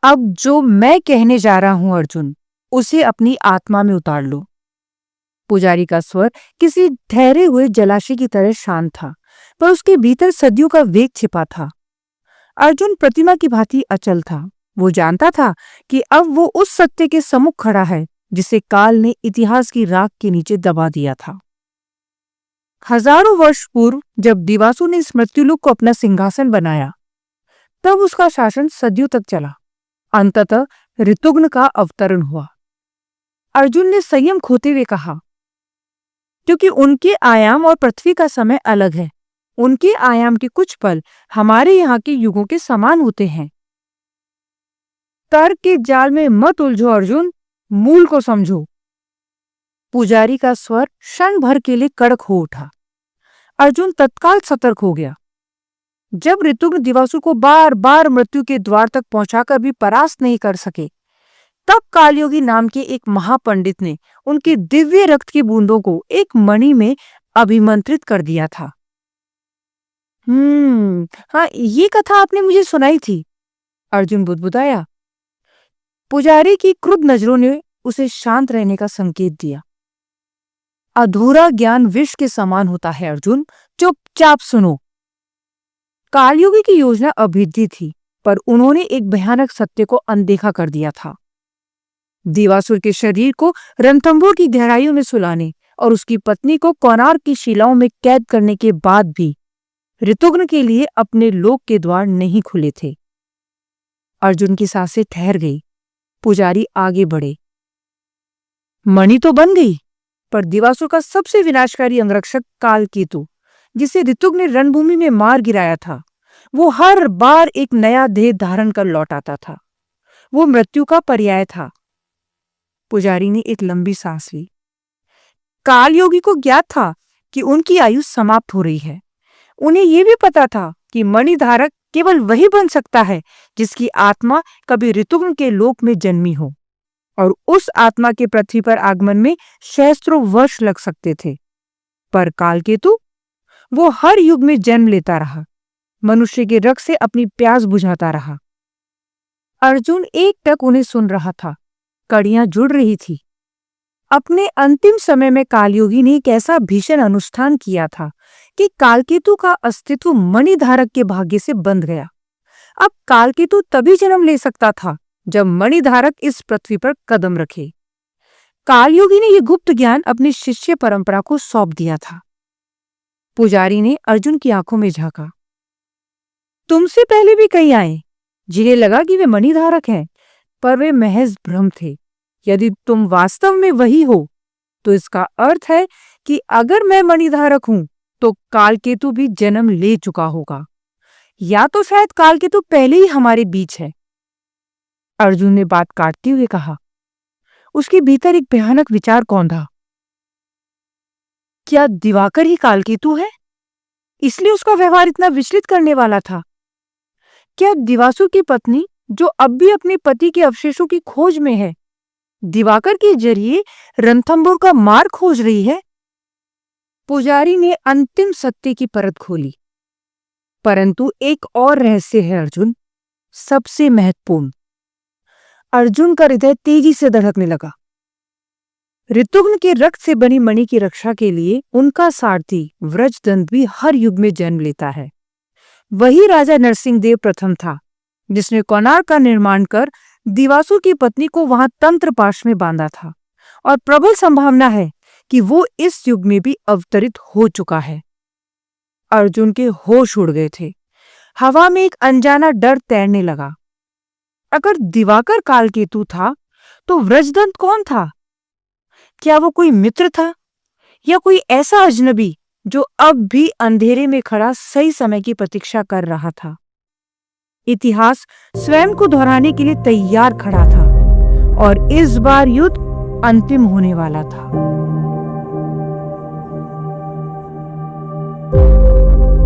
अब जो मैं कहने जा रहा हूं अर्जुन, उसे अपनी आत्मा में उतार लो। पुजारी का स्वर किसी ठहरे हुए जलाशय की तरह शांत था, पर उसके भीतर सदियों का वेग छिपा था। अर्जुन प्रतिमा की भांति अचल था। वो जानता था कि अब वो उस सत्य के सम्मुख खड़ा है जिसे काल ने इतिहास की राख के नीचे दबा दिया था। हजारों वर्ष पूर्व जब दिवासु ने इस मृत्युलोक को अपना सिंहासन बनाया, तब उसका शासन सदियों तक चला। अंततः ऋतुघ्न का अवतरण हुआ। अर्जुन ने संयम खोते हुए कहा, क्योंकि उनके आयाम और पृथ्वी का समय अलग है। उनके आयाम के कुछ पल हमारे यहाँ के युगों के समान होते हैं। तर्क के जाल में मत उलझो अर्जुन, मूल को समझो। पुजारी का स्वर क्षण भर के लिए कड़क हो उठा। अर्जुन तत्काल सतर्क हो गया। जब ऋतुघ्न दिवासु को बार बार मृत्यु के द्वार तक पहुंचाकर भी परास्त नहीं कर सके, तब कालयोगी नाम के एक महापंडित ने उनके दिव्य रक्त की बूंदों को एक मणि में अभिमंत्रित कर दिया था। हाँ, ये कथा आपने मुझे सुनाई थी, अर्जुन बुदबुदाया। पुजारी की क्रुद्ध नजरों ने उसे शांत रहने का संकेत दिया। अधूरा ज्ञान विष के समान होता है अर्जुन, चुपचाप सुनो। कालयुगी की योजना अभेद्य थी, पर उन्होंने एक भयानक सत्य को अनदेखा कर दिया था। दिवासुर के शरीर को रणथंभौर की गहराइयों में सुलाने और उसकी पत्नी को कोणार्क की शिलाओं में कैद करने के बाद भी ऋतुघ्न के लिए अपने लोक के द्वार नहीं खुले थे। अर्जुन की सांसें ठहर गई। पुजारी आगे बढ़े। मणि तो बन गई, पर दिवासुर का सबसे विनाशकारी अंगरक्षक कालकेतु, जिसे ऋतुघ्न ने रणभूमि में मार गिराया था, वो हर बार एक नया देह धारण कर लौट आता था। वो मृत्यु का पर्याय था। पुजारी ने एक लंबी सांस ली। कालयोगी को ज्ञात था कि उनकी आयु समाप्त हो रही है। उन्हें यह भी पता था कि मणिधारक केवल वही बन सकता है जिसकी आत्मा कभी ऋतुघ्न के लोक में जन्मी हो, और उस आत्मा के पृथ्वी पर आगमन में सहस्त्रों वर्ष लग सकते थे। पर कालकेतु, वो हर युग में जन्म लेता रहा, मनुष्य के रक्त से अपनी प्यास बुझाता रहा। अर्जुन एकटक उन्हें सुन रहा था। कड़ियां जुड़ रही थी। अपने अंतिम समय में कालयोगी ने एक ऐसा भीषण अनुष्ठान किया था कि कालकेतु का अस्तित्व मणिधारक के भाग्य से बंध गया। अब कालकेतु तभी जन्म ले सकता था जब मणिधारक इस पृथ्वी पर कदम रखे। कालयोगी ने यह गुप्त ज्ञान अपनी शिष्य परंपरा को सौंप दिया था। पुजारी ने अर्जुन की आंखों में झांका। तुमसे पहले भी कई आए जिन्हें लगा कि वे मणिधारक हैं, पर वे महज भ्रम थे। यदि तुम वास्तव में वही हो, तो इसका अर्थ है कि अगर मैं मणिधारक हूं, तो कालकेतु भी जन्म ले चुका होगा, या तो शायद कालकेतु पहले ही हमारे बीच है। अर्जुन ने बात काटते हुए कहा। उसके भीतर एक भयानक विचार कौंधा। क्या दिवाकर ही कालकेतु है? इसलिए उसका व्यवहार इतना विचलित करने वाला था। क्या दिवासुर की पत्नी, जो अब भी अपने पति के अवशेषों की खोज में है, दिवाकर के जरिए रणथंभौर का मार्ग खोज रही है? पुजारी ने अंतिम सत्य की परत खोली। परंतु एक और रहस्य है अर्जुन, सबसे महत्वपूर्ण। अर्जुन का हृदय तेजी से धड़कने लगा। ऋतुघ्न के रक्त से बनी मणि की रक्षा के लिए उनका सारथी व्रजदंत भी हर युग में जन्म लेता है। वही राजा नरसिंह देव प्रथम था जिसने कोणार्क का निर्माण कर दिवासुर की पत्नी को वहां तंत्र पाश में बांधा था, और प्रबल संभावना है कि वो इस युग में भी अवतरित हो चुका है। अर्जुन के होश उड़ गए थे। हवा में एक अनजाना डर तैरने लगा। अगर दिवाकर कालकेतु था, तो व्रजदंत कौन था? क्या वो कोई मित्र था, या कोई ऐसा अजनबी जो अब भी अंधेरे में खड़ा सही समय की प्रतीक्षा कर रहा था? इतिहास स्वयं को दोहराने के लिए तैयार खड़ा था, और इस बार युद्ध अंतिम होने वाला था।